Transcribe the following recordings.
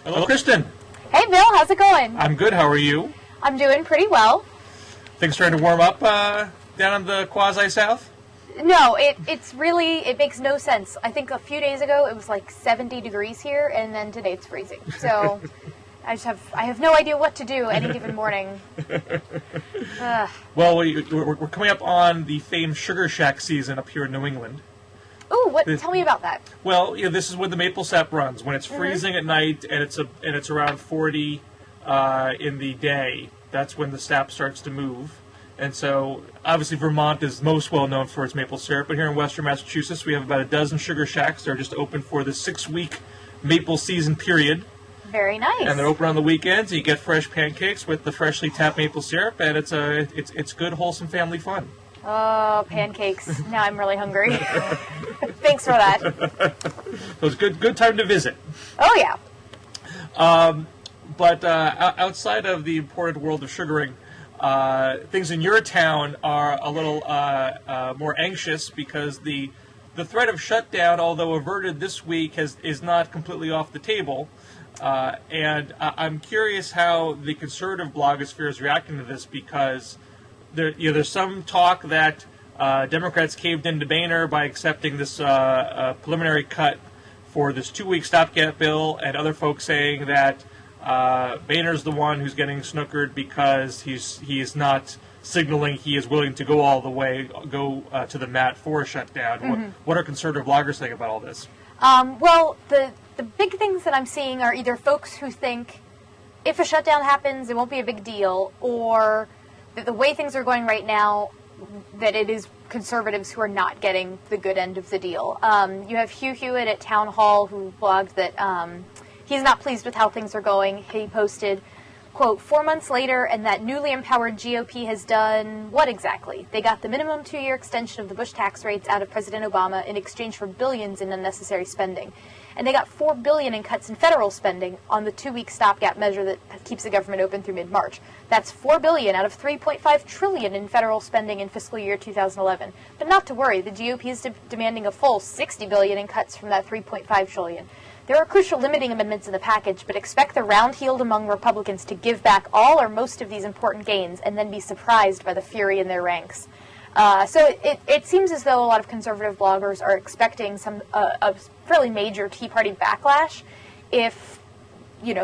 Hello, Kristen. Hey, Bill. How's it going? I'm good. How are you? I'm doing pretty well. Things starting to warm up down in the quasi-south? No, it makes no sense. I think a few days ago it was like 70 degrees here, and then today it's freezing. So I have no idea what to do any given morning. Well, we're coming up on the famed sugar shack season up here in New England. Ooh, tell me about that. Well, this is when the maple sap runs. When it's freezing at night and it's around 40 in the day, that's when the sap starts to move. And so, obviously, Vermont is most well known for its maple syrup. But here in Western Massachusetts, we have about a dozen sugar shacks. They're just open for the 6-week maple season period. Very nice. And they're open on the weekends. You get fresh pancakes with the freshly tapped maple syrup, and it's good, wholesome family fun. Oh, pancakes. Now I'm really hungry. Thanks for that. So it's good time to visit. Oh, yeah. But outside of the important world of sugaring, things in your town are a little more anxious because the threat of shutdown, although averted this week, is not completely off the table. And I'm curious how the conservative blogosphere is reacting to this because there's some talk that Democrats caved into Boehner by accepting this preliminary cut for this 2-week stopgap bill, and other folks saying that Boehner's the one who's getting snookered because he is not signaling he is willing to go all the way, to the mat for a shutdown. Mm-hmm. What are conservative bloggers saying about all this? Well, the big things that I'm seeing are either folks who think if a shutdown happens, it won't be a big deal, or that the way things are going right now, that it is conservatives who are not getting the good end of the deal. You have Hugh Hewitt at Town Hall who blogged that he's not pleased with how things are going. He posted, quote, 4 months later, and that newly empowered GOP has done what exactly? They got the minimum 2-year extension of the Bush tax rates out of President Obama in exchange for billions in unnecessary spending. And they got $4 billion in cuts in federal spending on the 2-week stopgap measure that keeps the government open through mid-March. That's $4 billion out of $3.5 trillion in federal spending in fiscal year 2011. But not to worry, the GOP is demanding a full $60 billion in cuts from that $3.5 trillion. There are crucial limiting amendments in the package, but expect the round-heeled among Republicans to give back all or most of these important gains and then be surprised by the fury in their ranks. So it seems as though a lot of conservative bloggers are expecting a fairly major Tea Party backlash if,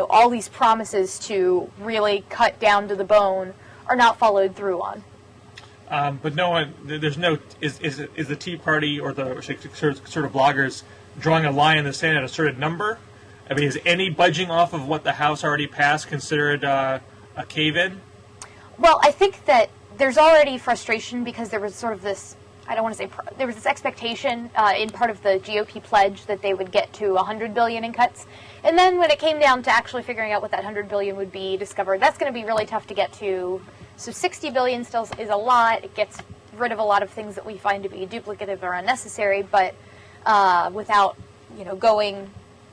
all these promises to really cut down to the bone are not followed through on. But no one, is the Tea Party or the sort of bloggers drawing a line in the sand at a certain number? I mean, is any budging off of what the House already passed considered a cave-in? Well, I think that there's already frustration because there was sort of this, I don't want to say, there was this expectation in part of the GOP pledge that they would get to $100 billion in cuts. And then when it came down to actually figuring out what that $100 billion would be, discovered that's going to be really tough to get to. So $60 billion still is a lot. It gets rid of a lot of things that we find to be duplicative or unnecessary, but without, going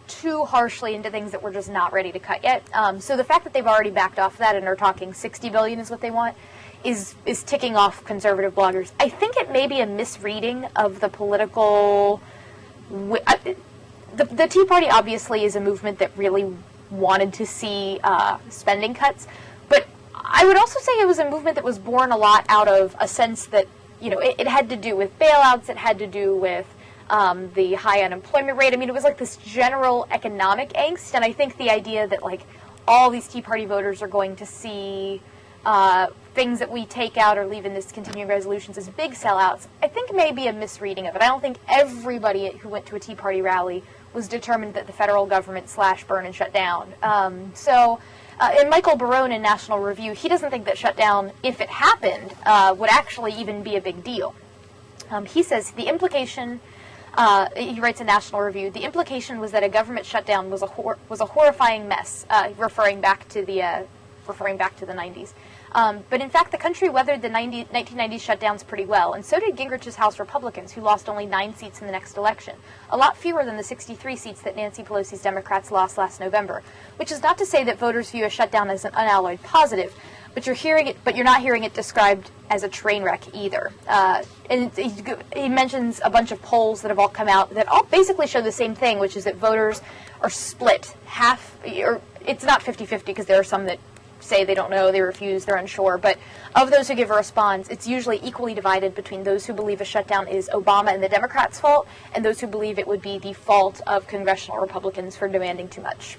too harshly into things that we're just not ready to cut yet. So the fact that they've already backed off that and are talking $60 billion is what they want is ticking off conservative bloggers. I think it may be a misreading of the political... The Tea Party obviously is a movement that really wanted to see spending cuts, but I would also say it was a movement that was born a lot out of a sense that, it had to do with bailouts, it had to do with the high unemployment rate. I mean, it was like this general economic angst, and I think the idea that, all these Tea Party voters are going to see things that we take out or leave in this continuing resolutions as big sellouts, I think may be a misreading of it. I don't think everybody who went to a Tea Party rally was determined that the federal government slash burn and shut down. And Michael Barone in National Review, he doesn't think that shutdown, if it happened, would actually even be a big deal. He says the implication, he writes in National Review, the implication was that a government shutdown was a horrifying mess, referring back to the 90s. But in fact, the country weathered the 1990s shutdowns pretty well, and so did Gingrich's House Republicans, who lost only 9 seats in the next election, a lot fewer than the 63 seats that Nancy Pelosi's Democrats lost last November, which is not to say that voters view a shutdown as an unalloyed positive, but you're not hearing it described as a train wreck either. And he mentions a bunch of polls that have all come out that all basically show the same thing, which is that voters are split half, or it's not 50-50 because there are some that say they don't know, they refuse, they're unsure, but of those who give a response, it's usually equally divided between those who believe a shutdown is Obama and the Democrats' fault, and those who believe it would be the fault of congressional Republicans for demanding too much.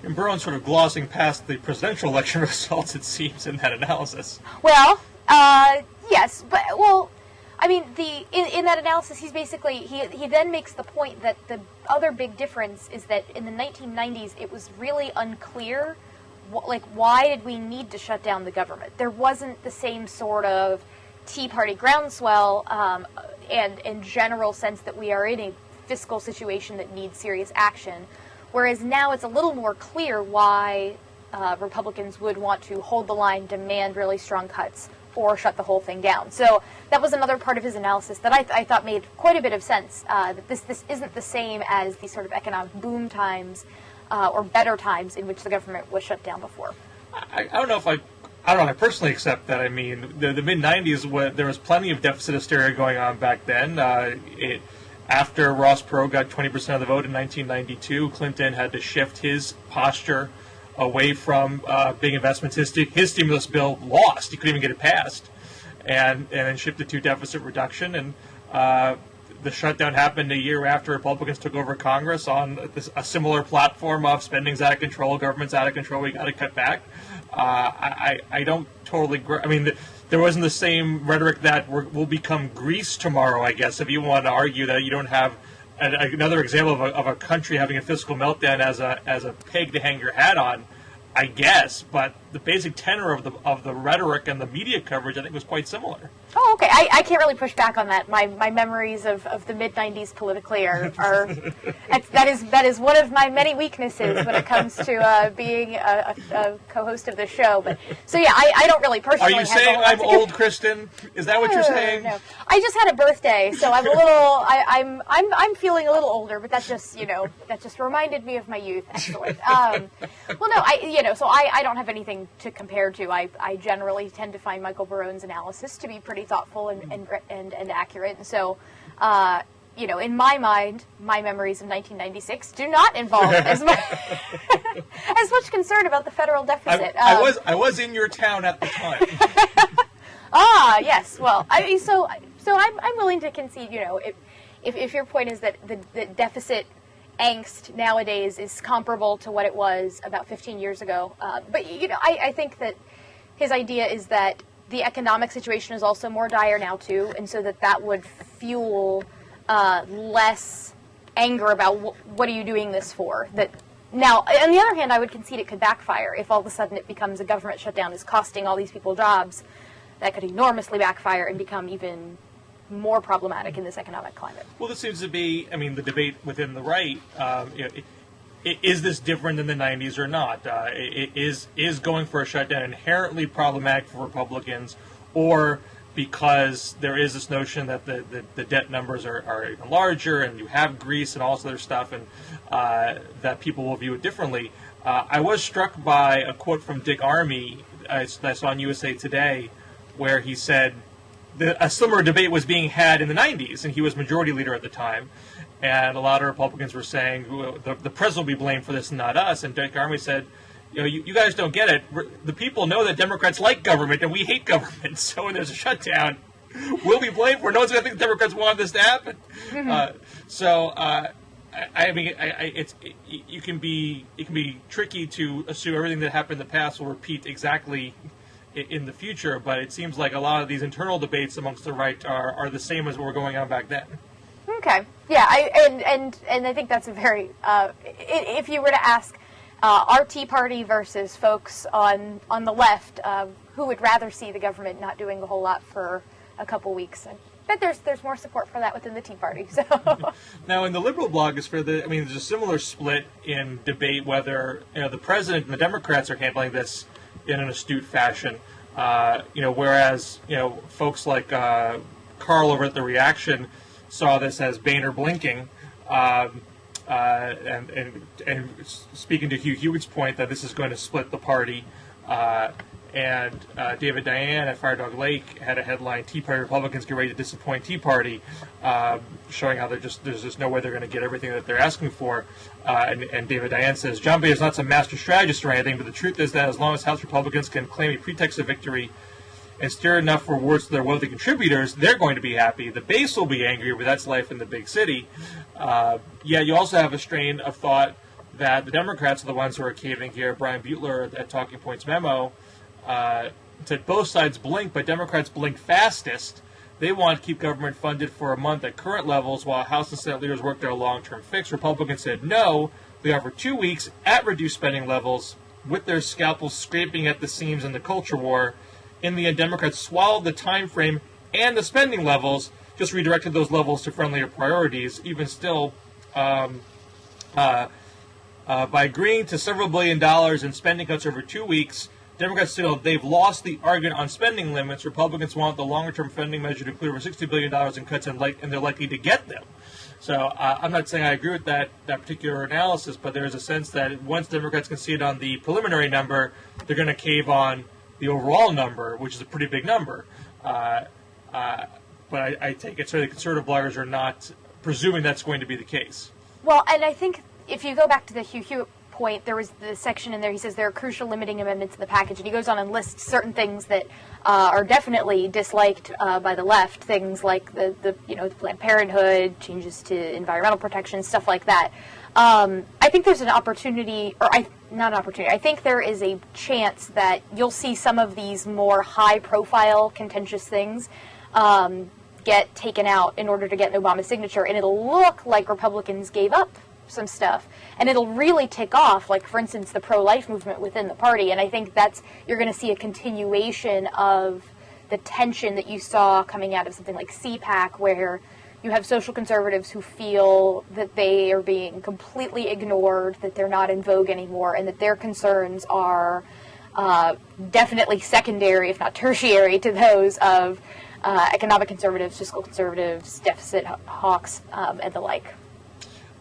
And Brown's sort of glossing past the presidential election results, it seems, in that analysis. Well, yes, but, well, I mean, in that analysis, he's basically, he then makes the point that the other big difference is that in the 1990s, it was really unclear why did we need to shut down the government? There wasn't the same sort of Tea Party groundswell and general sense that we are in a fiscal situation that needs serious action, whereas now it's a little more clear why Republicans would want to hold the line, demand really strong cuts, or shut the whole thing down. So that was another part of his analysis that I thought made quite a bit of sense, that this isn't the same as the sort of economic boom times or better times in which the government was shut down before. I don't know if I personally accept that. I mean, the mid-'90s, there was plenty of deficit hysteria going on back then. After Ross Perot got 20% of the vote in 1992, Clinton had to shift his posture away from big investments. His stimulus bill lost. He couldn't even get it passed. And then shifted to deficit reduction. And the shutdown happened a year after Republicans took over Congress on a similar platform of spending's out of control, government's out of control, we got to cut back. I don't totally agree. I mean, there wasn't the same rhetoric that we'll become Greece tomorrow, I guess, if you want to argue that you don't have another example of a country having a fiscal meltdown as a peg to hang your hat on, I guess. But the basic tenor of the rhetoric and the media coverage, I think, was quite similar. Oh, okay. I can't really push back on that. My memories of the mid-'90s politically are that is one of my many weaknesses when it comes to being a co-host of the show. But so yeah, I don't really personally. Are you saying I'm old, Kristen? Is that what you're saying? No, I just had a birthday, so I'm a little. I'm feeling a little older, but that just reminded me of my youth. Excellent. Well, no, so I don't have anything to compare to. I generally tend to find Michael Barone's analysis to be pretty thoughtful and accurate. And so, in my mind, my memories of 1996 do not involve as much concern about the federal deficit. I was in your town at the time. Yes. Well, so I'm willing to concede. If your point is that the deficit angst nowadays is comparable to what it was about 15 years ago, but I think that his idea is that the economic situation is also more dire now too, and so that would fuel less anger about what are you doing this for. That now, on the other hand, I would concede it could backfire if all of a sudden it becomes a government shutdown is costing all these people jobs. That could enormously backfire and become even more problematic in this economic climate. Well, this seems to be, the debate within the right. Is this different than the 90s or not? Is going for a shutdown inherently problematic for Republicans, or because there is this notion that the debt numbers are even larger, and you have Greece and all this other stuff, and that people will view it differently? I was struck by a quote from Dick Armey I saw on USA Today, where he said a similar debate was being had in the 90s, and he was majority leader at the time. And a lot of Republicans were saying, well, the president will be blamed for this and not us. And Dick Armey said, you guys don't get it. The people know that Democrats like government and we hate government. So when there's a shutdown, we'll be blamed for it. No one's going to think the Democrats want this to happen. Mm-hmm. It can be tricky to assume everything that happened in the past will repeat exactly in the future. But it seems like a lot of these internal debates amongst the right are the same as what were going on back then. Okay. Yeah, and I think that's a very, if you were to ask our Tea Party versus folks on the left, who would rather see the government not doing a whole lot for a couple weeks, I bet there's more support for that within the Tea Party. So now in the liberal blogosphere, there's a similar split in debate whether the president and the Democrats are handling this in an astute fashion, whereas folks like Carl over at The Reaction saw this as Boehner blinking, and speaking to Hugh Hewitt's point that this is going to split the party, And David Diane at Firedog Lake had a headline, Tea Party Republicans get ready to disappoint Tea Party, showing how there's just no way they're going to get everything that they're asking for. And David Diane says, John Boehner is not some master strategist or anything, but the truth is that as long as House Republicans can claim a pretext of victory and steer enough rewards to their wealthy contributors, they're going to be happy. The base will be angry, but that's life in the big city. You also have a strain of thought that the Democrats are the ones who are caving here. Brian Butler at Talking Points memo said both sides blink, but Democrats blink fastest. They want to keep government funded for a month at current levels while House and Senate leaders work their long-term fix. Republicans said no. They offer 2 weeks at reduced spending levels with their scalpels scraping at the seams in the culture war. In the end, Democrats swallowed the time frame and the spending levels, just redirected those levels to friendlier priorities. Even still, by agreeing to several $1 billion in spending cuts over 2 weeks, Democrats still they've lost the argument on spending limits. Republicans want the longer-term funding measure to include over $60 billion in cuts, and they're likely to get them. So I'm not saying I agree with that particular analysis, but there is a sense that once Democrats concede on the preliminary number, they're going to cave on the overall number, which is a pretty big number. But I take it certainly conservative bloggers are not presuming that's going to be the case. Well, and I think if you go back to the Hugh Hewitt point, there was the section in there, he says there are crucial limiting amendments in the package, and he goes on and lists certain things that are definitely disliked by the left, things like the Planned Parenthood, changes to environmental protection, stuff like that. I think there's an opportunity, not an opportunity, I think there is a chance that you'll see some of these more high-profile, contentious things get taken out in order to get an Obama signature, and it'll look like Republicans gave up some stuff, and it'll really tick off, like, for instance, the pro-life movement within the party, and I think you're going to see a continuation of the tension that you saw coming out of something like CPAC, where you have social conservatives who feel that they are being completely ignored, that they're not in vogue anymore, and that their concerns are definitely secondary, if not tertiary, to those of economic conservatives, fiscal conservatives, deficit hawks, and the like.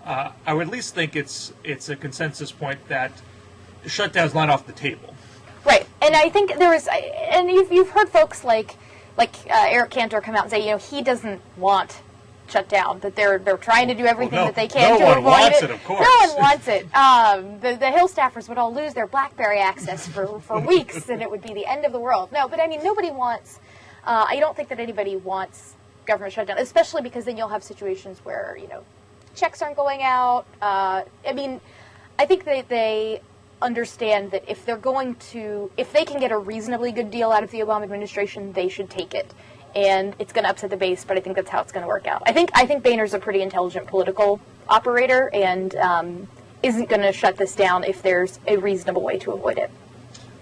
I would at least think it's a consensus point that shutdown's not off the table. Right, and I think there is, and you've heard folks like Eric Cantor come out and say, he doesn't want shutdown, that they're trying to do everything that they can to avoid it. No one wants it, of course. No one wants it. The Hill staffers would all lose their BlackBerry access for weeks, and it would be the end of the world. No, but I mean, nobody wants. I don't think that anybody wants government shutdown, especially because then you'll have situations where checks aren't going out. I think they understand that if they can get a reasonably good deal out of the Obama administration, they should take it. And it's going to upset the base, but I think that's how it's going to work out. I think Boehner's a pretty intelligent political operator, and isn't going to shut this down if there's a reasonable way to avoid it.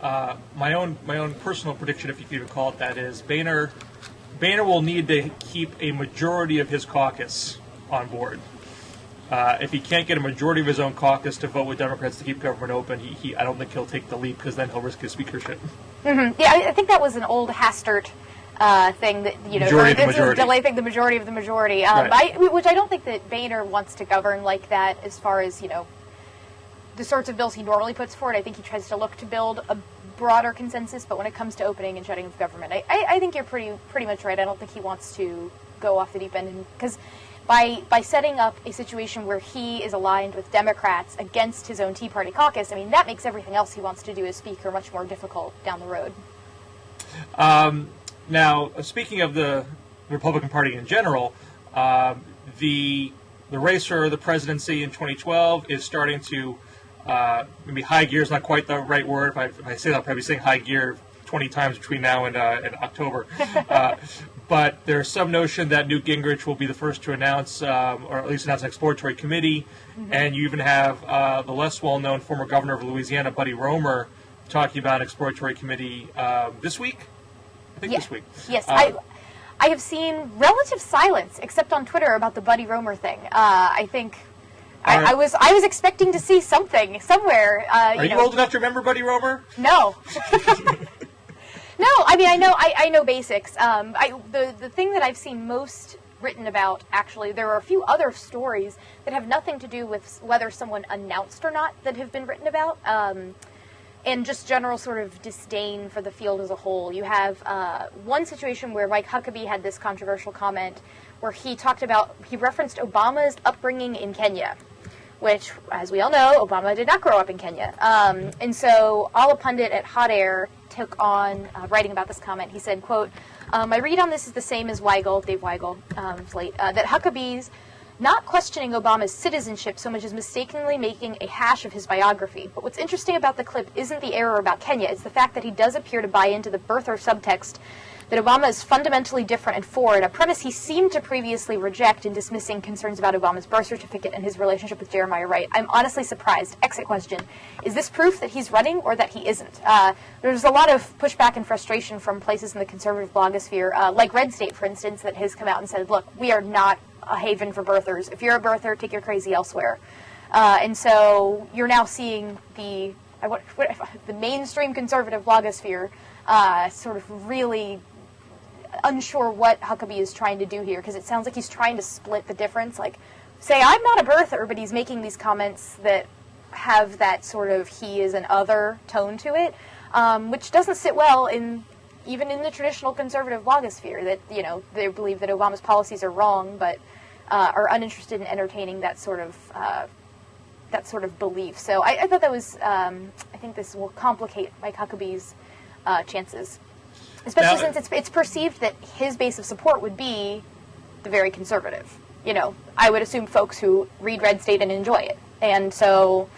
My own personal prediction, if you could even call it that, is Boehner will need to keep a majority of his caucus on board. If he can't get a majority of his own caucus to vote with Democrats to keep government open, I don't think he'll take the leap, because then he'll risk his speakership. Mm-hmm. Yeah, I think that was an old Hastert thing that majority of the delay thing, the majority of the majority. Right. Which I don't think that Boehner wants to govern like that. As far as the sorts of bills he normally puts forward, I think he tries to look to build a broader consensus. But when it comes to opening and shutting of government, I think you're pretty much right. I don't think he wants to go off the deep end, because by setting up a situation where he is aligned with Democrats against his own Tea Party caucus, that makes everything else he wants to do as Speaker much more difficult down the road. Now, speaking of the Republican Party in general, the race for the presidency in 2012 is starting to, maybe high gear is not quite the right word. If I say that, I'll probably be saying high gear 20 times between now and October. But there's some notion that Newt Gingrich will be the first to announce, or at least announce an exploratory committee. Mm-hmm. And you even have the less well-known former governor of Louisiana, Buddy Roemer, talking about an exploratory committee this week. I think this week. Yes, I have seen relative silence, except on Twitter, about the Buddy Roemer thing. I think I was expecting to see something somewhere. Are you old enough to remember Buddy Roemer? No. No, I know basics. The thing that I've seen most written about, actually, there are a few other stories that have nothing to do with whether someone announced or not that have been written about. and just general sort of disdain for the field as a whole. You have one situation where Mike Huckabee had this controversial comment where he referenced Obama's upbringing in Kenya, which, as we all know, Obama did not grow up in Kenya. And so Ala Pundit at Hot Air took on writing about this comment. He said, quote, my read on this is the same as Dave Weigel, that Huckabee's not questioning Obama's citizenship so much as mistakenly making a hash of his biography. But what's interesting about the clip isn't the error about Kenya, it's the fact that he does appear to buy into the birther subtext that Obama is fundamentally different and foreign, a premise he seemed to previously reject in dismissing concerns about Obama's birth certificate and his relationship with Jeremiah Wright. I'm honestly surprised. Exit question. Is this proof that he's running or that he isn't? There's a lot of pushback and frustration from places in the conservative blogosphere, like Red State, for instance, that has come out and said, look, we are not a haven for birthers. If you're a birther, take your crazy elsewhere. And so you're now seeing the mainstream conservative blogosphere sort of really unsure what Huckabee is trying to do here, because it sounds like he's trying to split the difference. Like, say, I'm not a birther, but he's making these comments that have that sort of he is an other tone to it, which doesn't sit well even in the traditional conservative blogosphere, that, you know, they believe that Obama's policies are wrong, but are uninterested in entertaining that sort of belief. So I thought that was, I think this will complicate Mike Huckabee's chances. Especially since it's perceived that his base of support would be the very conservative. You know, I would assume folks who read Red State and enjoy it. And so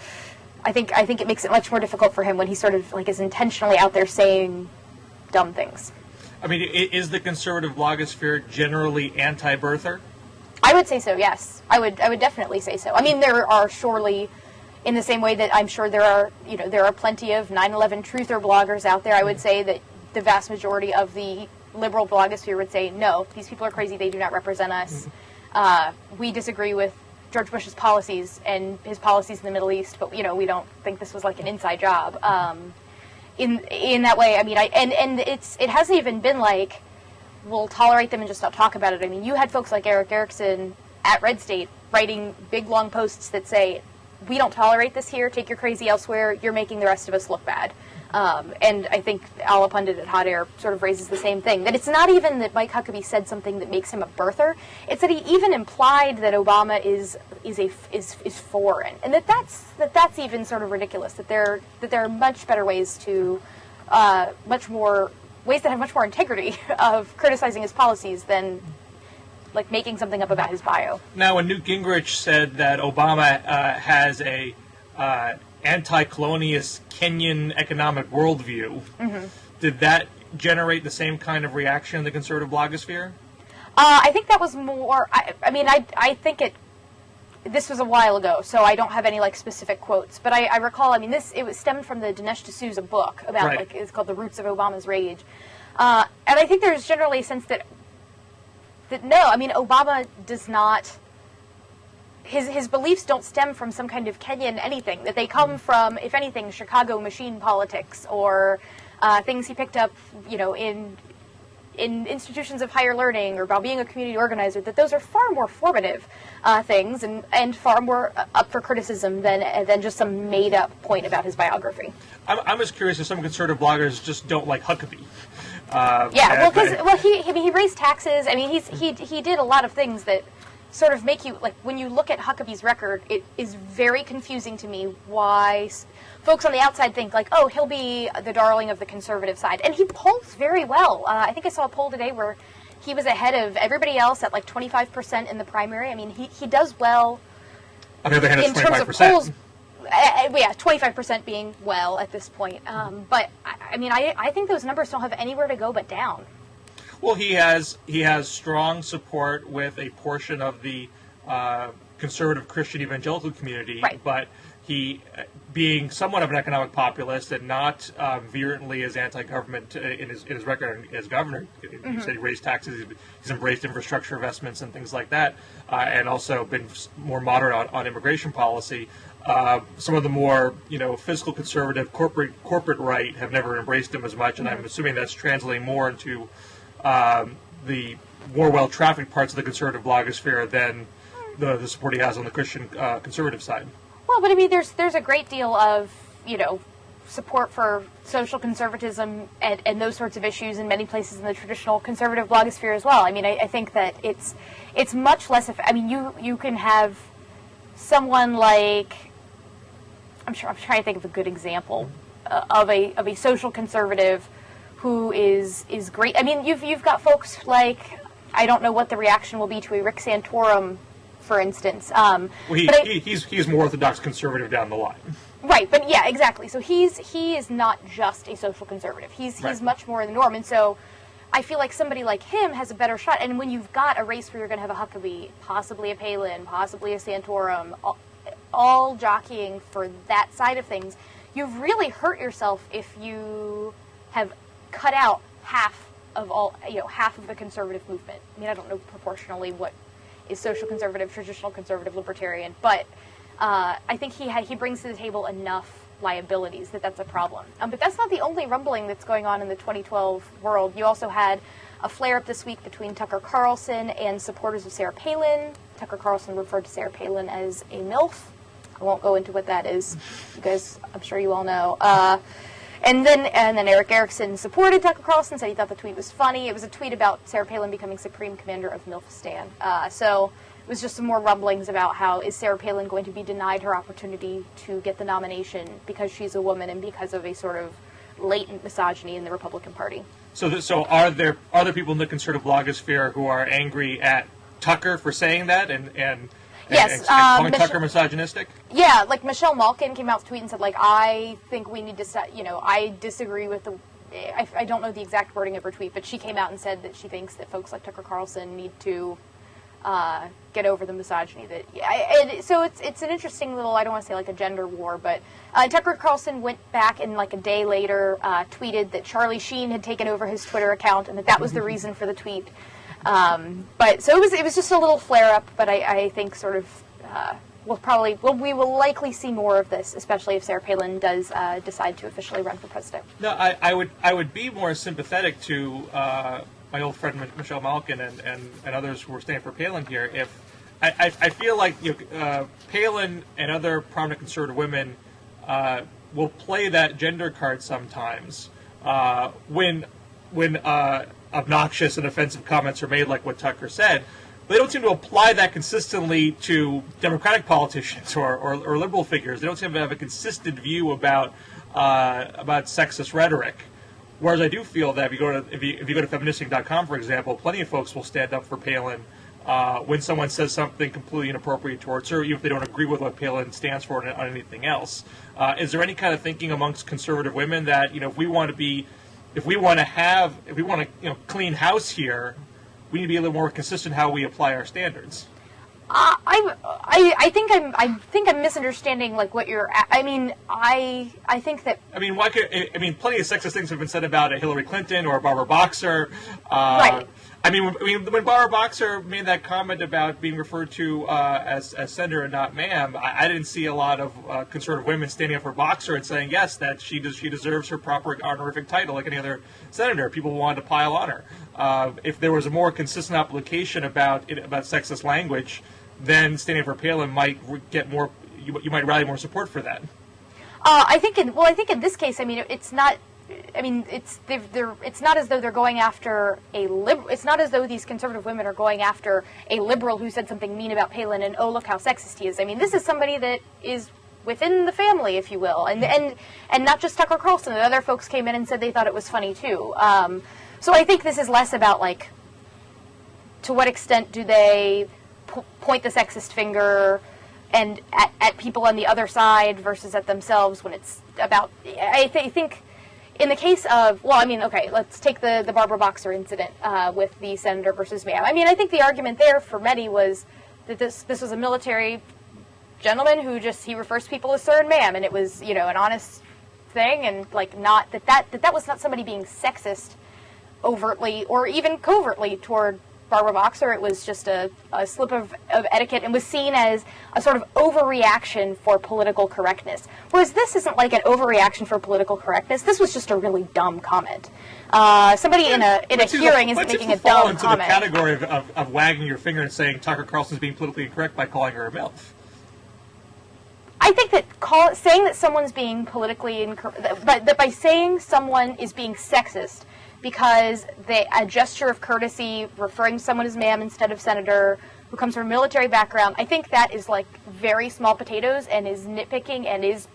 I think it makes it much more difficult for him when he sort of like is intentionally out there saying dumb things. I mean, is the conservative blogosphere generally anti-birther? I would say so, yes. I would definitely say so. I mean, there are surely, in the same way that I'm sure there are plenty of 9/11 truther bloggers out there, I would say that the vast majority of the liberal blogosphere would say, no, these people are crazy, they do not represent us. We disagree with George Bush's policies and his policies in the Middle East, but, you know, we don't think this was like an inside job. In that way, I mean, it hasn't even been like, we'll tolerate them and just not talk about it. I mean, you had folks like Eric Erickson at Red State writing big, long posts that say, we don't tolerate this here, take your crazy elsewhere, you're making the rest of us look bad. And I think Ala Pundit at Hot Air sort of raises the same thing, that it's not even that Mike Huckabee said something that makes him a birther, it's that he even implied that Obama is foreign, and that's even sort of ridiculous, that there are much better ways to ways that have much more integrity of criticizing his policies than like making something up about his bio. Now, when Newt Gingrich said that Obama has a anti-colonialist Kenyan economic worldview, did that generate the same kind of reaction in the conservative blogosphere? I think that was more, I think this was a while ago, so I don't have any like specific quotes, but I recall, I mean, it was stemmed from the Dinesh D'Souza book about, right. Like, it's called The Roots of Obama's Rage. And I think there's generally a sense that no, I mean, Obama does not, his beliefs don't stem from some kind of Kenyan anything, that they come from, if anything, Chicago machine politics, or things he picked up, you know, in institutions of higher learning, or about being a community organizer, that those are far more formative things and far more up for criticism than just some made-up point about his biography. I'm just curious if some conservative bloggers just don't like Huckabee. He raised taxes. I mean, he did a lot of things that sort of make you, like, when you look at Huckabee's record, it is very confusing to me why folks on the outside think, like, oh, he'll be the darling of the conservative side. And he polls very well. I think I saw a poll today where he was ahead of everybody else at, like, 25% in the primary. I mean, he does well. On the other hand, it's 25%. Terms of polls. 25% being well at this point. But, I mean, I think those numbers don't have anywhere to go but down. Well, he has strong support with a portion of the conservative Christian evangelical community, right. But he, being somewhat of an economic populist and not virulently as anti-government in his record as governor, he said he raised taxes, he's embraced infrastructure investments and things like that, and also been more moderate on immigration policy. Some of the more, fiscal conservative corporate right have never embraced him as much, and I'm assuming that's translating more into the more well-trafficked parts of the conservative blogosphere than the support he has on the Christian conservative side. Well, but I mean, there's a great deal of, support for social conservatism and those sorts of issues in many places in the traditional conservative blogosphere as well. I mean, I think that it's much less. I mean, you can have someone like, I'm trying to think of a good example of a social conservative who is great. I mean, you've got folks like, I don't know what the reaction will be to a Rick Santorum, for instance. Well, he's more orthodox conservative down the line. Right, but yeah, exactly. So he is not just a social conservative. He's much more in the norm, and so I feel like somebody like him has a better shot. And when you've got a race where you're going to have a Huckabee, possibly a Palin, possibly a Santorum, all jockeying for that side of things, you've really hurt yourself if you have cut out half of the conservative movement. I mean, I don't know proportionally what is social conservative, traditional conservative, libertarian, but I think he brings to the table enough liabilities that's a problem. But that's not the only rumbling that's going on in the 2012 world. You also had a flare-up this week between Tucker Carlson and supporters of Sarah Palin. Tucker Carlson referred to Sarah Palin as a MILF. I won't go into what that is. You guys, I'm sure you all know. And then Eric Erickson supported Tucker Carlson, said he thought the tweet was funny. It was a tweet about Sarah Palin becoming Supreme Commander of MILFistan. So it was just some more rumblings about how is Sarah Palin going to be denied her opportunity to get the nomination because she's a woman and because of a sort of latent misogyny in the Republican Party. So are there people in the conservative blogosphere who are angry at Tucker for saying that and calling Tucker misogynistic? Yeah, like Michelle Malkin came out to tweet and said, like, I think we need to, I disagree with I don't know the exact wording of her tweet, but she came out and said that she thinks that folks like Tucker Carlson need to get over the misogyny. So it's an interesting little, I don't want to say like a gender war, but Tucker Carlson went back and like a day later tweeted that Charlie Sheen had taken over his Twitter account and that was the reason for the tweet. But so it was just a little flare up, but I think sort of we will likely see more of this, especially if Sarah Palin does decide to officially run for president. No, I would be more sympathetic to my old friend Michelle Malkin and others who are standing for Palin here. If I feel like Palin and other prominent conservative women will play that gender card sometimes when obnoxious and offensive comments are made, like what Tucker said. They don't seem to apply that consistently to Democratic politicians or liberal figures. They don't seem to have a consistent view about sexist rhetoric. Whereas I do feel that if you go to feministic.com, for example, plenty of folks will stand up for Palin when someone says something completely inappropriate towards her, even if they don't agree with what Palin stands for on anything else. Is there any kind of thinking amongst conservative women that if we want to clean house here, we need to be a little more consistent how we apply our standards? I think I'm misunderstanding like what you're. I think that. Plenty of sexist things have been said about Hillary Clinton or Barbara Boxer. Right. When Barbara Boxer made that comment about being referred to as senator and not ma'am, I didn't see a lot of conservative women standing up for Boxer and saying yes, that she deserves her proper honorific title like any other senator. People wanted to pile on her. If there was a more consistent application about sexist language, then standing up for Palin might get more. You might rally more support for that. I think in this case, it's not. It's not as though they're going after a liberal. It's not as though these conservative women are going after a liberal who said something mean about Palin and oh, look how sexist he is. This is somebody that is within the family, if you will, and not just Tucker Carlson. And other folks came in and said they thought it was funny too. So I think this is less about like to what extent do they point the sexist finger and at people on the other side versus at themselves when it's about. I think. In the case of, let's take the Barbara Boxer incident with the senator versus ma'am. I think the argument there for many was that this was a military gentleman who he refers to people as sir and ma'am, and it was, an honest thing, and like not that was not somebody being sexist overtly or even covertly toward Barbara Boxer. It was just a slip of etiquette and was seen as a sort of overreaction for political correctness. Whereas this isn't like an overreaction for political correctness. This was just a really dumb comment. Somebody in a hearing is making a dumb comment. Into the category of wagging your finger and saying Tucker Carlson's being politically incorrect by calling her a MILF. I think that saying that someone's being politically incorrect, that by saying someone is being sexist because a gesture of courtesy, referring to someone as ma'am instead of senator, who comes from a military background, I think that is like very small potatoes and is nitpicking and is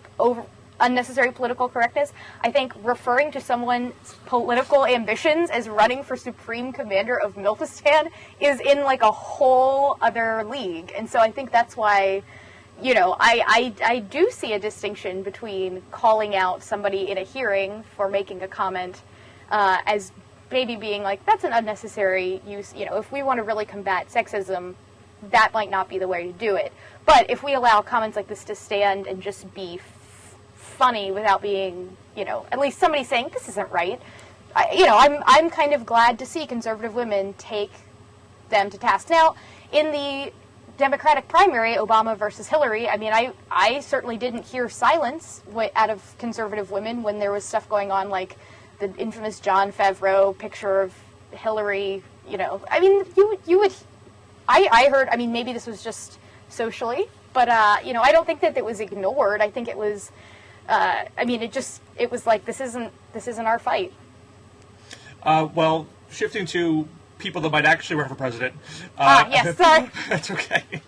unnecessary political correctness. I think referring to someone's political ambitions as running for supreme commander of Milfistan is in like a whole other league. And so I think that's why, you know, I do see a distinction between calling out somebody in a hearing for making a comment as maybe being like, that's an unnecessary use. You know, if we want to really combat sexism, that might not be the way to do it. But if we allow comments like this to stand and just be funny without being, you know, at least somebody saying this isn't right, I'm kind of glad to see conservative women take them to task. Now, in the Democratic primary, Obama versus Hillary, I mean, I certainly didn't hear silence out of conservative women when there was stuff going on like the infamous Jon Favreau picture of Hillary, you know. I mean, you would, I heard, I mean, maybe this was just socially, but, you know, I don't think that it was ignored. I think it was, I mean, it was like, this isn't our fight. Well, shifting to people that might actually run for president. Yes, sorry. That's okay.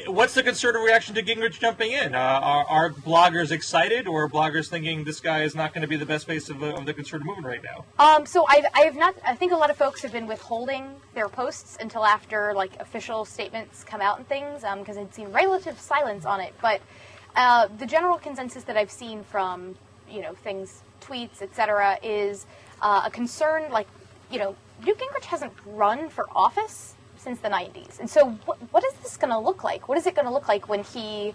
What's the conservative reaction to Gingrich jumping in? Are bloggers excited, or are bloggers thinking this guy is not going to be the best face of the conservative movement right now? So I have not. I think a lot of folks have been withholding their posts until after like official statements come out and things, because I'd seen relative silence on it. But the general consensus that I've seen from, you know, things, tweets, etc., is a concern like, you know, Newt Gingrich hasn't run for office since the 90s. And so what is this going to look like? What is it going to look like when he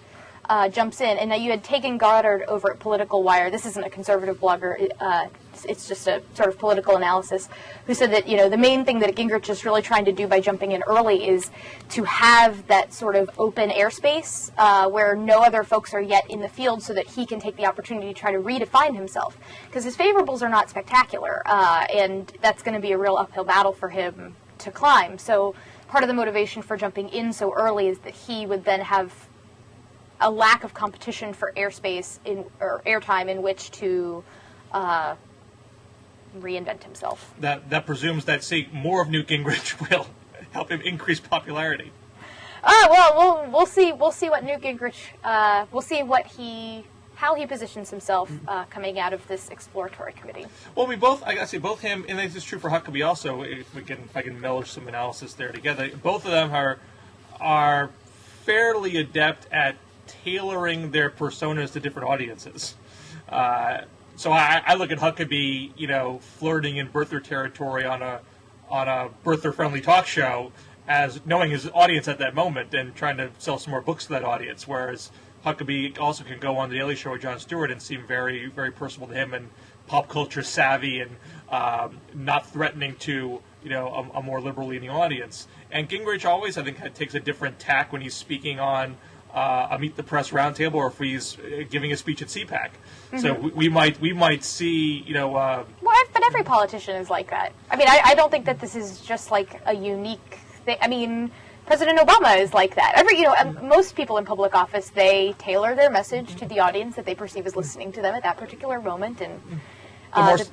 jumps in? And now you had Tegan Goddard over at Political Wire. This isn't a conservative blogger. It's just a sort of political analysis, who said that, you know, the main thing that Gingrich is really trying to do by jumping in early is to have that sort of open airspace where no other folks are yet in the field, so that he can take the opportunity to try to redefine himself. Because his favorables are not spectacular, and that's going to be a real uphill battle for him to climb. So part of the motivation for jumping in so early is that he would then have a lack of competition for airspace or airtime in which to reinvent himself. That presumes that, say, more of Newt Gingrich will help him increase popularity. Well, we'll see. We'll see what Newt Gingrich. We'll see how he positions himself coming out of this exploratory committee. Well, we both, I gotta say, both him, and this is true for Huckabee also, if I can meld some analysis there together, both of them are fairly adept at tailoring their personas to different audiences. So I look at Huckabee, you know, flirting in birther territory on a birther-friendly talk show as knowing his audience at that moment and trying to sell some more books to that audience, whereas Huckabee also can go on the Daily Show with Jon Stewart and seem very, very personal to him and pop culture savvy and not threatening to, you know, a more liberal-leaning audience. And Gingrich always, I think, takes a different tack when he's speaking on a Meet the Press roundtable, or if he's giving a speech at CPAC. Mm-hmm. So we might see, you know. Well, but every politician is like that. I mean, I don't think that this is just like a unique thing. I mean, President Obama is like that. Most people in public office, they tailor their message to the audience that they perceive as listening to them at that particular moment, and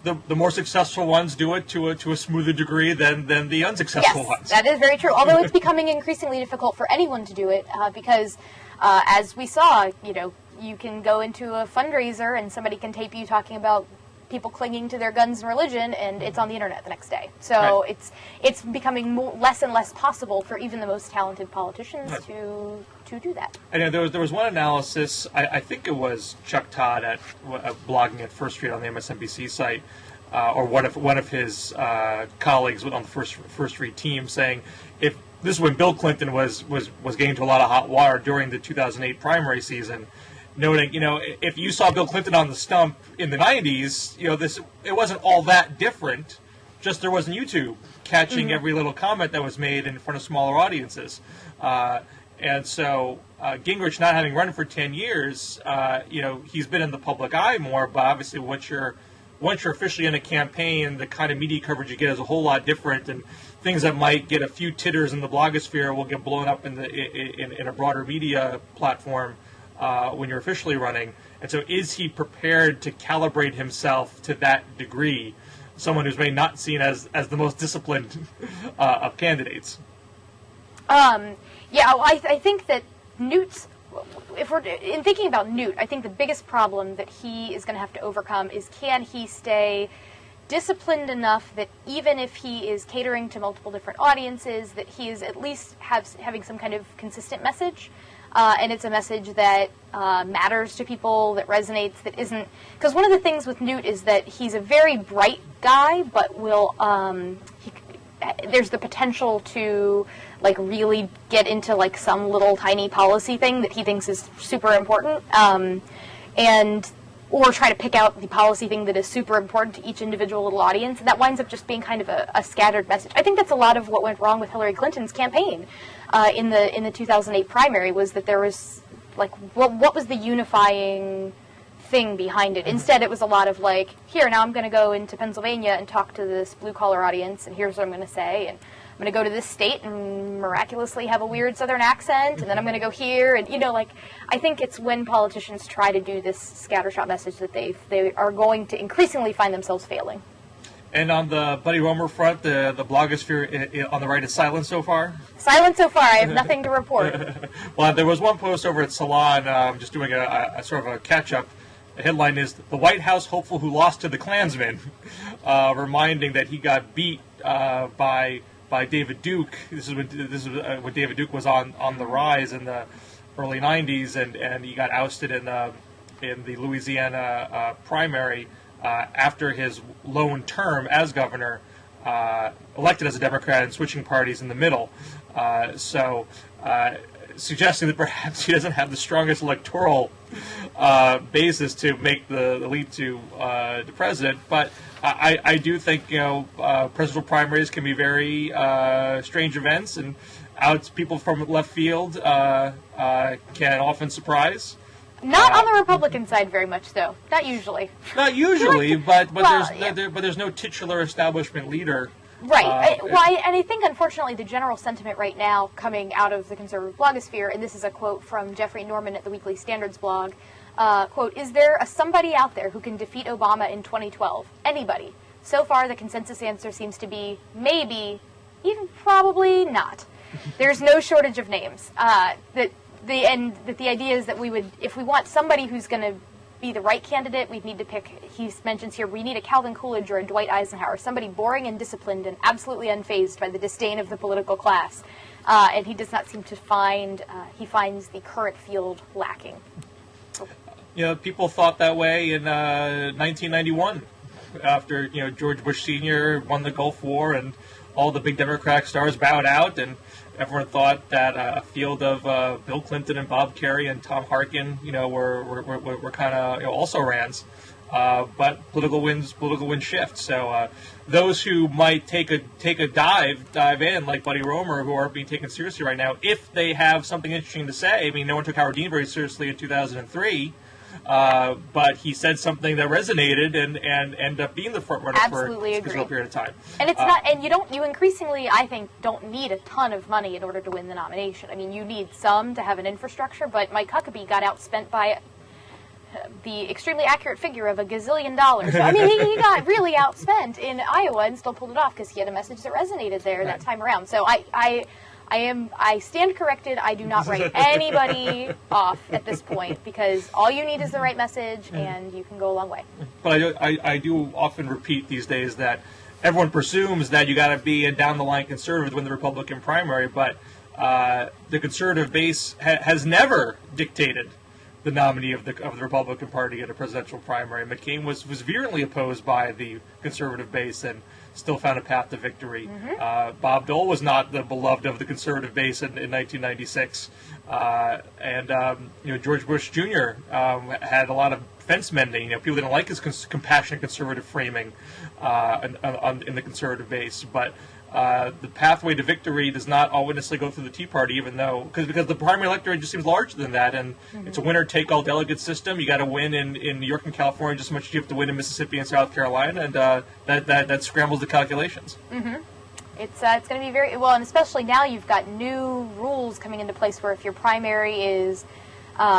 the more successful ones do it to a smoother degree than the unsuccessful ones. Yes, that is very true. Although it's becoming increasingly difficult for anyone to do it because, as we saw, you know, you can go into a fundraiser and somebody can tape you talking about people clinging to their guns and religion, and it's on the internet the next day. So right. it's becoming less and less possible for even the most talented politicians to do that. And there was one analysis, I think it was Chuck Todd at blogging at First Street on the MSNBC site, or one of his colleagues on the First Street team, saying if this is when Bill Clinton was getting into a lot of hot water during the 2008 primary season, noting, you know, if you saw Bill Clinton on the stump in the 90s, you know, it wasn't all that different, just there wasn't YouTube catching every little comment that was made in front of smaller audiences. And so Gingrich not having run for 10 years, you know, he's been in the public eye more, but obviously once you're officially in a campaign, the kind of media coverage you get is a whole lot different, and things that might get a few titters in the blogosphere will get blown up in a broader media platform when you're officially running. And so is he prepared to calibrate himself to that degree? Someone who's maybe not seen as the most disciplined of candidates. I think that Newt's, if we're in thinking about Newt, I think the biggest problem that he is going to have to overcome is, can he stay disciplined enough that even if he is catering to multiple different audiences, that he is at least having some kind of consistent message, and it's a message that matters to people, that resonates, that isn't... Because one of the things with Newt is that he's a very bright guy, but will... there's the potential to like really get into like some little tiny policy thing that he thinks is super important, or try to pick out the policy thing that is super important to each individual little audience, and that winds up just being kind of a scattered message. I think that's a lot of what went wrong with Hillary Clinton's campaign in the 2008 primary, was that there was like what was the unifying thing behind it. Instead, it was a lot of like, here, now I'm going to go into Pennsylvania and talk to this blue-collar audience, and here's what I'm going to say, and I'm going to go to this state and miraculously have a weird southern accent, and then I'm going to go here, and, I think it's when politicians try to do this scattershot message that they are going to increasingly find themselves failing. And on the Buddy Roemer front, the blogosphere on the right is silent so far? Silent so far. I have nothing to report. Well, there was one post over at Salon, just doing a sort of a catch-up. The headline is, "The White House hopeful who lost to the Klansmen," reminding that he got beat by David Duke. This is when David Duke was on the rise in the early 90s, and he got ousted in the Louisiana primary after his lone term as governor, elected as a Democrat and switching parties in the middle. Suggesting that perhaps he doesn't have the strongest electoral basis to make the leap to president, but I do think presidential primaries can be very strange events, and people from left field can often surprise. Not on the Republican side very much, though. Not usually. Not usually, but there's no titular establishment leader. Right. And I think, unfortunately, the general sentiment right now coming out of the conservative blogosphere, and this is a quote from Jeffrey Norman at the Weekly Standards blog, quote, "Is there somebody out there who can defeat Obama in 2012? Anybody? So far, the consensus answer seems to be maybe, even probably not. There's no shortage of names. The idea is that if we want somebody who's going to be the right candidate, we'd need to pick," he mentions here, "we need a Calvin Coolidge or a Dwight Eisenhower, somebody boring and disciplined and absolutely unfazed by the disdain of the political class." And he does not seem to he finds the current field lacking. People thought that way in 1991 after, George Bush Sr. won the Gulf War and all the big Democratic stars bowed out, and everyone thought that a field of Bill Clinton and Bob Kerrey and Tom Harkin, were kind of also rans. But political winds shift. So those who might take a dive in, like Buddy Roemer, who aren't being taken seriously right now, if they have something interesting to say. I mean, no one took Howard Dean very seriously in 2003. But he said something that resonated and ended up being the front runner for a specific period of time. And it's not, and you increasingly, I think, don't need a ton of money in order to win the nomination. I mean, you need some to have an infrastructure, but Mike Huckabee got outspent by the extremely accurate figure of $1 gazillion. So, I mean, he got really outspent in Iowa and still pulled it off because he had a message that resonated there that time around. So I stand corrected. I do not write anybody off at this point, because all you need is the right message, and you can go a long way. But I do often repeat these days that everyone presumes that you got to be a down-the-line conservative to win the Republican primary, but the conservative base has never dictated the nominee of the Republican Party at a presidential primary. McCain was virulently opposed by the conservative base and still found a path to victory. Mm-hmm. Bob Dole was not the beloved of the conservative base in 1996. George Bush Jr. Had a lot of fence mending. People didn't like his compassionate conservative framing in the conservative base. But the pathway to victory does not always necessarily go through the Tea Party, even though because the primary electorate just seems larger than that, and it's a winner-take-all delegate system. You got to win in New York and California just as much as you have to win in Mississippi and South Carolina, and that scrambles the calculations. Mm-hmm. It's going to be very well, and especially now you've got new rules coming into place where if your primary is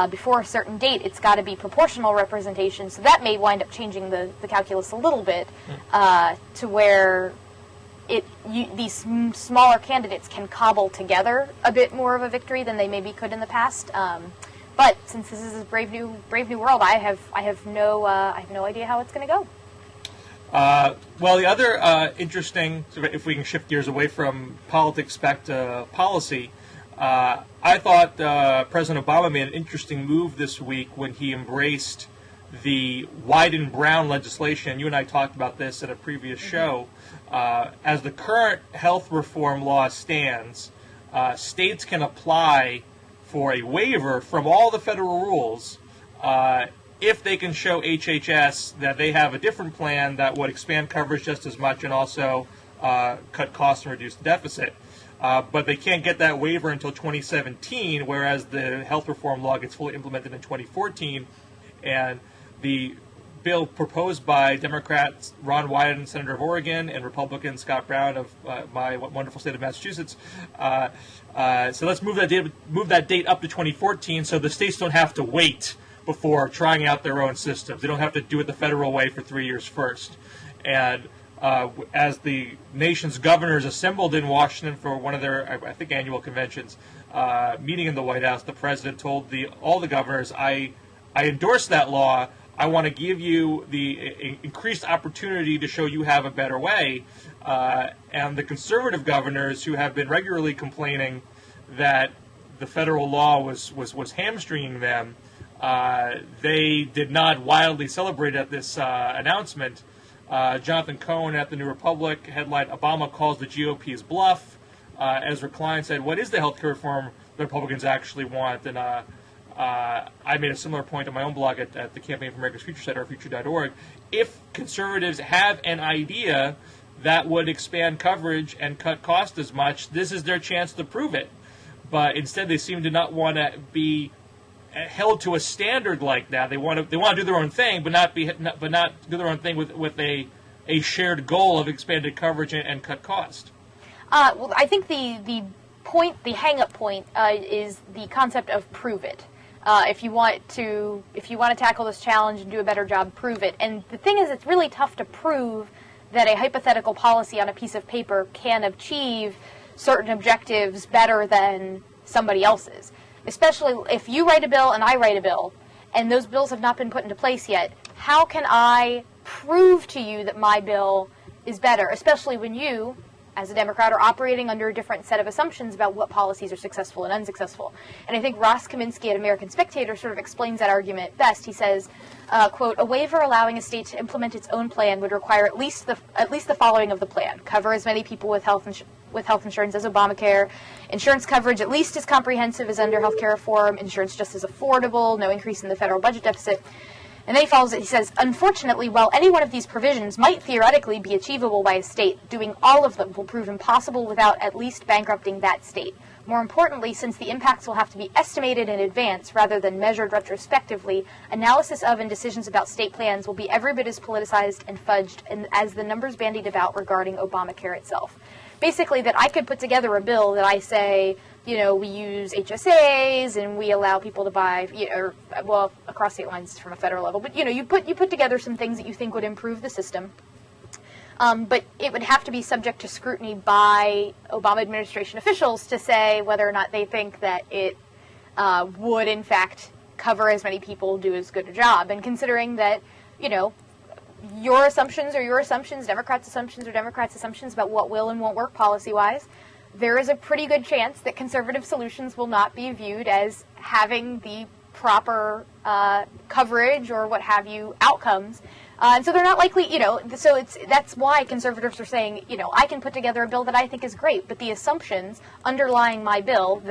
before a certain date, it's got to be proportional representation. So that may wind up changing the calculus a little bit to where these smaller candidates can cobble together a bit more of a victory than they maybe could in the past. But since this is a brave new world, I have no idea how it's going to go. Well, the other interesting, if we can shift gears away from politics back to policy, I thought President Obama made an interesting move this week when he embraced the white and brown legislation. You and I talked about this at a previous show. As the current health reform law stands, states can apply for a waiver from all the federal rules if they can show HHS that they have a different plan that would expand coverage just as much and also cut costs and reduce the deficit. But they can't get that waiver until 2017, whereas the health reform law gets fully implemented in 2014. And the bill proposed by Democrats Ron Wyden, Senator of Oregon, and Republican Scott Brown of my wonderful state of Massachusetts. So let's move that date up to 2014 so the states don't have to wait before trying out their own systems. They don't have to do it the federal way for 3 years first. And as the nation's governors assembled in Washington for one of their, I think, annual conventions, meeting in the White House, the president told all the governors, I endorse that law. I want to give you the increased opportunity to show you have a better way. And the conservative governors who have been regularly complaining that the federal law was hamstringing them, they did not wildly celebrate at this announcement. Jonathan Cohen at the New Republic headlined, Obama calls the GOP's bluff. Ezra Klein said, what is the health care reform the Republicans actually want? And I made a similar point on my own blog at the Campaign for America's Future site, or future.org. If conservatives have an idea that would expand coverage and cut costs as much, this is their chance to prove it. But instead, they seem to not want to be held to a standard like that. They want to do their own thing, but not do their own thing with a shared goal of expanded coverage and cut cost. Well, I think the hang-up point is the concept of prove it. If you want to tackle this challenge and do a better job, prove it. And the thing is, it's really tough to prove that a hypothetical policy on a piece of paper can achieve certain objectives better than somebody else's. Especially if you write a bill and I write a bill, and those bills have not been put into place yet, how can I prove to you that my bill is better? Especially when you, as a Democrat, are operating under a different set of assumptions about what policies are successful and unsuccessful. And I think Ross Kaminsky at American Spectator sort of explains that argument best. He says, quote, a waiver allowing a state to implement its own plan would require at least the following of the plan: cover as many people with health insurance as Obamacare, insurance coverage at least as comprehensive as under health care reform, insurance just as affordable, no increase in the federal budget deficit. And then he follows it, he says, unfortunately, while any one of these provisions might theoretically be achievable by a state, doing all of them will prove impossible without at least bankrupting that state. More importantly, since the impacts will have to be estimated in advance rather than measured retrospectively, analysis of and decisions about state plans will be every bit as politicized and fudged as the numbers bandied about regarding Obamacare itself. Basically, that I could put together a bill that I say, we use HSAs and we allow people to buy, across state lines from a federal level. But you put together some things that you think would improve the system. But it would have to be subject to scrutiny by Obama administration officials to say whether or not they think that it would in fact cover as many people, do as good a job. And considering that, your assumptions are your assumptions, Democrats' assumptions are Democrats' assumptions about what will and won't work policy-wise, there is a pretty good chance that conservative solutions will not be viewed as having the proper coverage or what have you outcomes. And so they're not likely, so that's why conservatives are saying, I can put together a bill that I think is great, but the assumptions underlying my bill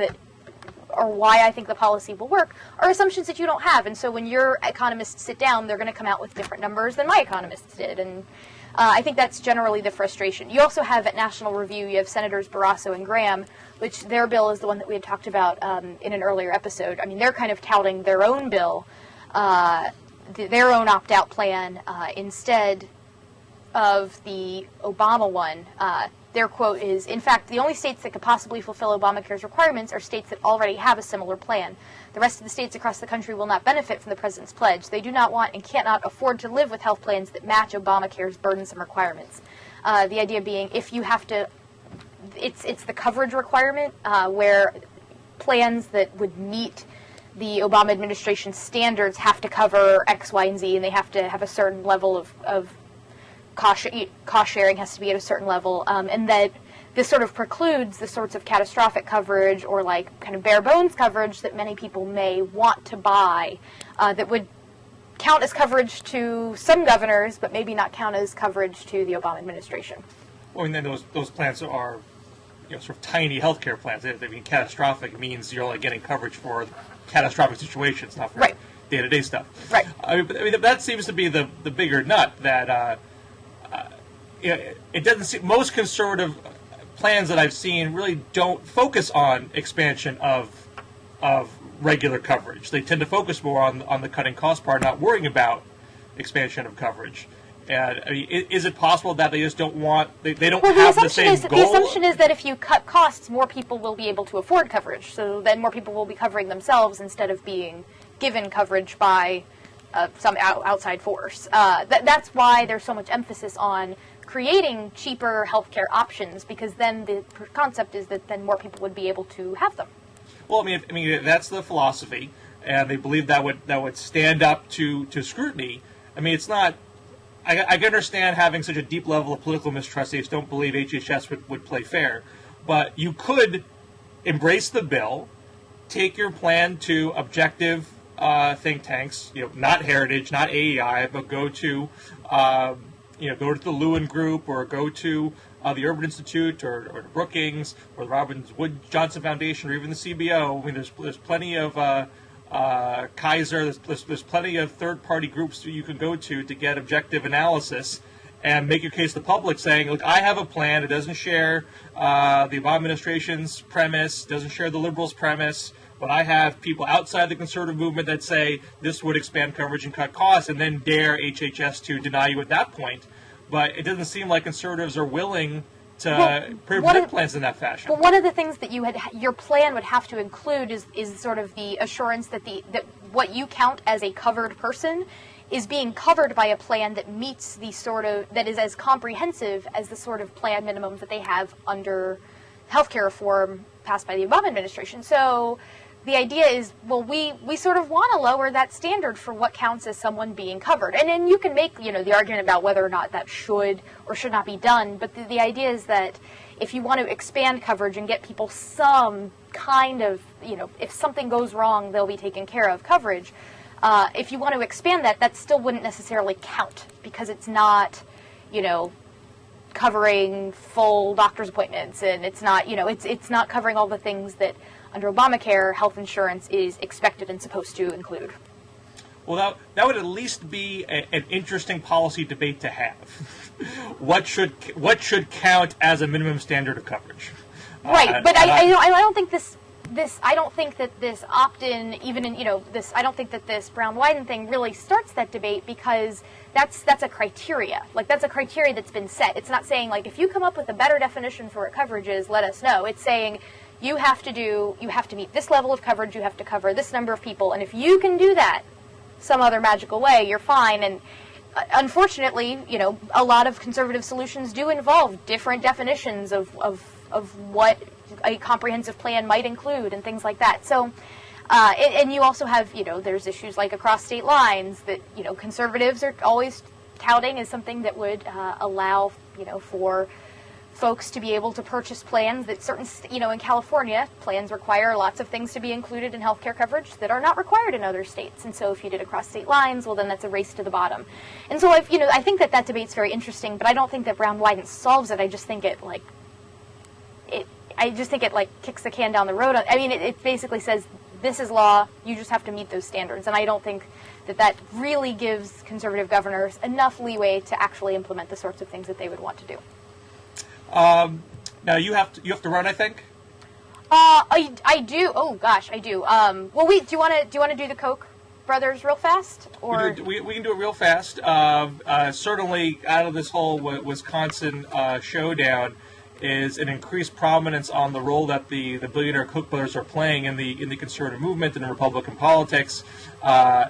or why I think the policy will work are assumptions that you don't have. And so when your economists sit down, they're going to come out with different numbers than my economists did. And I think that's generally the frustration. You also have at National Review, you have Senators Barrasso and Graham, which their bill is the one that we had talked about in an earlier episode. I mean, they're kind of touting their own bill, their own opt-out plan instead of the Obama one. their quote is, "In fact, the only states that could possibly fulfill Obamacare's requirements are states that already have a similar plan. The rest of the states across the country will not benefit from the president's pledge. They do not want and cannot afford to live with health plans that match Obamacare's burdensome requirements." The idea being, if you have to, it's the coverage requirement where plans that would meet the Obama administration standards have to cover X, Y, and Z, and they have to have a certain level of cost sharing has to be at a certain level, and that this sort of precludes the sorts of catastrophic coverage or like kind of bare bones coverage that many people may want to buy that would count as coverage to some governors, but maybe not count as coverage to the Obama administration. Well, and then those plans are, sort of tiny healthcare plans. They mean catastrophic means you're only getting coverage for catastrophic situations, not for day-to-day stuff. Right. I mean, that seems to be the bigger nut that it doesn't seem, most conservative plans that I've seen really don't focus on expansion of regular coverage. They tend to focus more on the cutting cost part, not worrying about expansion of coverage. And I mean, is it possible that they just don't want, they don't have the same goal? The assumption is that if you cut costs, more people will be able to afford coverage. So then more people will be covering themselves instead of being given coverage by some outside force. That's why there's so much emphasis on creating cheaper healthcare options, because then the concept is that then more people would be able to have them. Well, I mean that's the philosophy, and they believe that would stand up to scrutiny. I mean, it's not. I can understand having such a deep level of political mistrust. They just don't believe HHS would play fair. But you could embrace the bill, take your plan to objective think tanks, not Heritage, not AEI, but go to go to the Lewin Group, or go to the Urban Institute, or the Brookings, or the Robbins Wood Johnson Foundation, or even the CBO. I mean, there's plenty of Kaiser. There's plenty of third-party groups that you can go to get objective analysis and make your case to the public, saying, "Look, I have a plan. It doesn't share the Obama administration's premise, doesn't share the liberals' premise, but I have people outside the conservative movement that say this would expand coverage and cut costs," and then dare HHS to deny you at that point. But it doesn't seem like conservatives are willing to present plans in that fashion. Well, one of the things that your plan would have to include is sort of the assurance that that what you count as a covered person is being covered by a plan that meets that is as comprehensive as the sort of plan minimums that they have under healthcare reform passed by the Obama administration. So the idea is, well, we sort of want to lower that standard for what counts as someone being covered. And then you can make, the argument about whether or not that should or should not be done. But the idea is that if you want to expand coverage and get people some kind of, if something goes wrong, they'll be taken care of coverage. If you want to expand that still wouldn't necessarily count, because it's not, covering full doctor's appointments, and it's not, it's not covering all the things that under Obamacare health insurance is expected and supposed to include. Well, that would at least be an interesting policy debate to have. What should count as a minimum standard of coverage? Right, but I don't think I don't think that this opt-in, even in this, I don't think that this Brown-Wyden thing really starts that debate, because that's a criteria. Like, that's a criteria that's been set. It's not saying, like, if you come up with a better definition for what coverage is, let us know. It's saying you have to meet this level of coverage, you have to cover this number of people, and if you can do that some other magical way, you're fine. And unfortunately, a lot of conservative solutions do involve different definitions of what a comprehensive plan might include and things like that. So, and you also have, there's issues like across state lines that, conservatives are always touting as something that would allow, for folks to be able to purchase plans that in California, plans require lots of things to be included in healthcare coverage that are not required in other states. And so if you did across state lines, well, then that's a race to the bottom. And so I think that debate's very interesting, but I don't think that Brown-Wyden solves it. I just think it kicks the can down the road. I mean, it basically says, this is law, you just have to meet those standards. And I don't think that really gives conservative governors enough leeway to actually implement the sorts of things that they would want to do. Now you have to run, I think. I do. Oh gosh, I do. Well, do you want to do the Koch brothers real fast, or we can do it real fast. Certainly, out of this whole Wisconsin showdown, is an increased prominence on the role that the billionaire Koch brothers are playing in the conservative movement and in Republican politics, they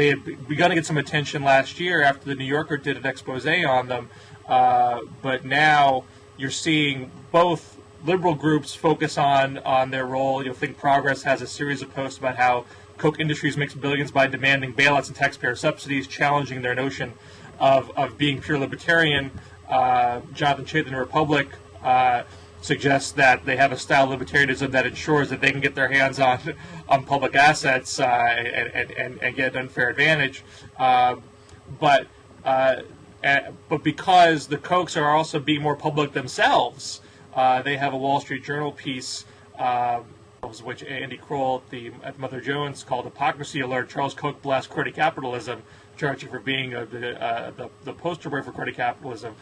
had begun to get some attention last year after the New Yorker did an expose on them, but now you're seeing both liberal groups focus on their role. Think Progress has a series of posts about how Koch Industries makes billions by demanding bailouts and taxpayer subsidies, challenging their notion of being pure libertarian. Jonathan Chait in the Republic suggests that they have a style of libertarianism that ensures that they can get their hands on public assets and get an unfair advantage. But because the Kochs are also being more public themselves, they have a Wall Street Journal piece, which Andy Kroll at Mother Jones called "Hypocrisy Alert: Charles Koch blasts crony capitalism," charging for being the poster boy for crony capitalism.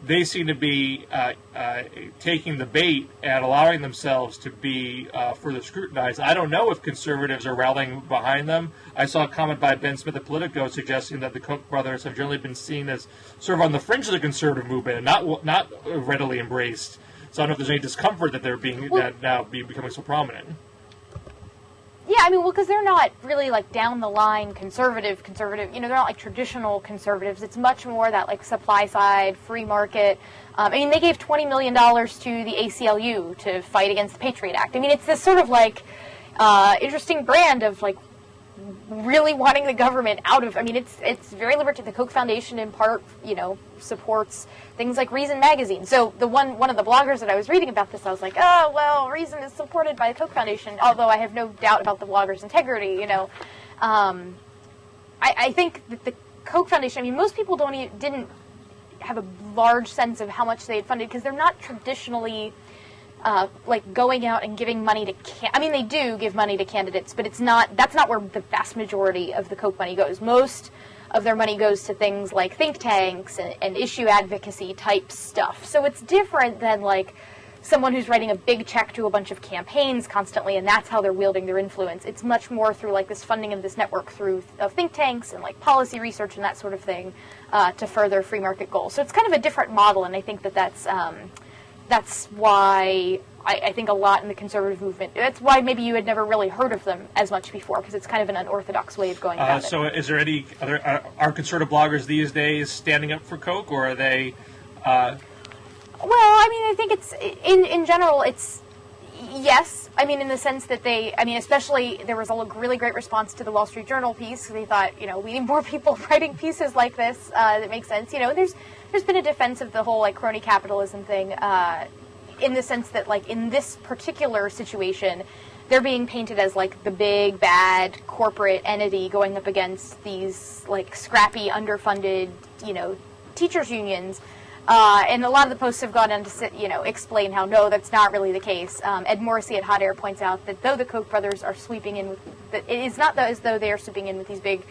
They seem to be taking the bait and allowing themselves to be further scrutinized. I don't know if conservatives are rallying behind them. I saw a comment by Ben Smith at Politico suggesting that the Koch brothers have generally been seen as sort of on the fringe of the conservative movement and not readily embraced. So I don't know if there's any discomfort that they're becoming so prominent. Yeah, because they're not really, down-the-line conservative, they're not, traditional conservatives. It's much more that, supply-side, free market. They gave $20 million to the ACLU to fight against the Patriot Act. It's this sort of, interesting brand of, really wanting the government out of... it's very libertarian. The Koch Foundation, in part, supports things like Reason Magazine. So one of the bloggers that I was reading about this, I was like, oh, well, Reason is supported by the Koch Foundation, although I have no doubt about the blogger's integrity, I think that the Koch Foundation, most people didn't have a large sense of how much they had funded, because they're not traditionally... going out and giving money to they do give money to candidates, but that's not where the vast majority of the Koch money goes. Most of their money goes to things like think tanks and issue advocacy type stuff. So it's different than someone who's writing a big check to a bunch of campaigns constantly, and that's how they're wielding their influence. It's much more through this funding of this network through think tanks and policy research and that sort of thing to further free market goals. So it's kind of a different model, and I think that's why I think a lot in the conservative movement, that's why maybe you had never really heard of them as much before, because it's kind of an unorthodox way of going about it. So is there any other, are conservative bloggers these days standing up for Koch, or are they... Well, I think it's, in general, it's, yes. In the sense that they, especially there was a really great response to the Wall Street Journal piece. They thought, we need more people writing pieces like this that make sense. There's been a defense of the whole crony capitalism thing in the sense that in this particular situation, they're being painted as the big bad corporate entity going up against these scrappy underfunded teachers unions. And a lot of the posts have gone on to explain how no, that's not really the case. Ed Morrissey at Hot Air points out that though the Koch brothers are sweeping in it is not as though they are sweeping in with these big,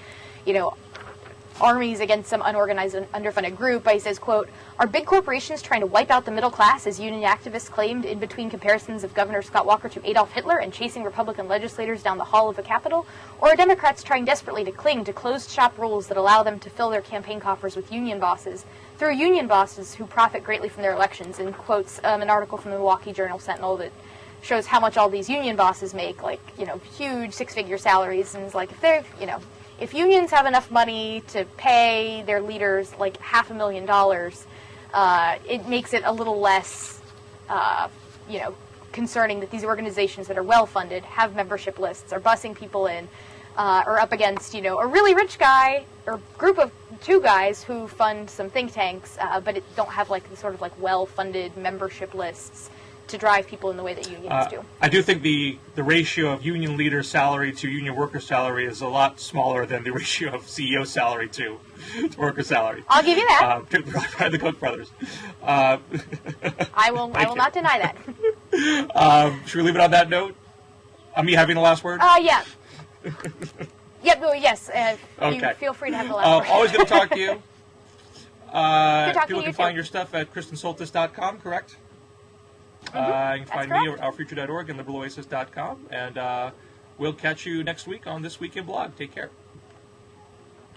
armies against some unorganized and underfunded group. But he says, quote, "Are big corporations trying to wipe out the middle class, as union activists claimed in between comparisons of Governor Scott Walker to Adolf Hitler and chasing Republican legislators down the hall of the Capitol? Or are Democrats trying desperately to cling to closed-shop rules that allow them to fill their campaign coffers with union bosses, through union bosses who profit greatly from their elections?" And quotes an article from the Milwaukee Journal-Sentinel that shows how much all these union bosses make, huge six-figure salaries. And it's if they're, if unions have enough money to pay their leaders $500,000, it makes it a little less, concerning that these organizations that are well-funded, have membership lists, are busing people in, are up against, a really rich guy or group of two guys who fund some think tanks, but don't have the sort of well-funded membership lists to drive people in the way that unions do. I do think the ratio of union leader salary to union worker salary is a lot smaller than the ratio of CEO salary to worker salary. I'll give you that. By the Koch brothers. I will not deny that. Should we leave it on that note? Me having the last word? Yeah. Yes. Okay. You feel free to have the last word. Always good to talk to you. Good talking People to you can find too. your stuff at KristenSoltis.com, correct? You can find me at OurFuture.org and LiberalOasis.com. And we'll catch you next week on This Week in Blog. Take care.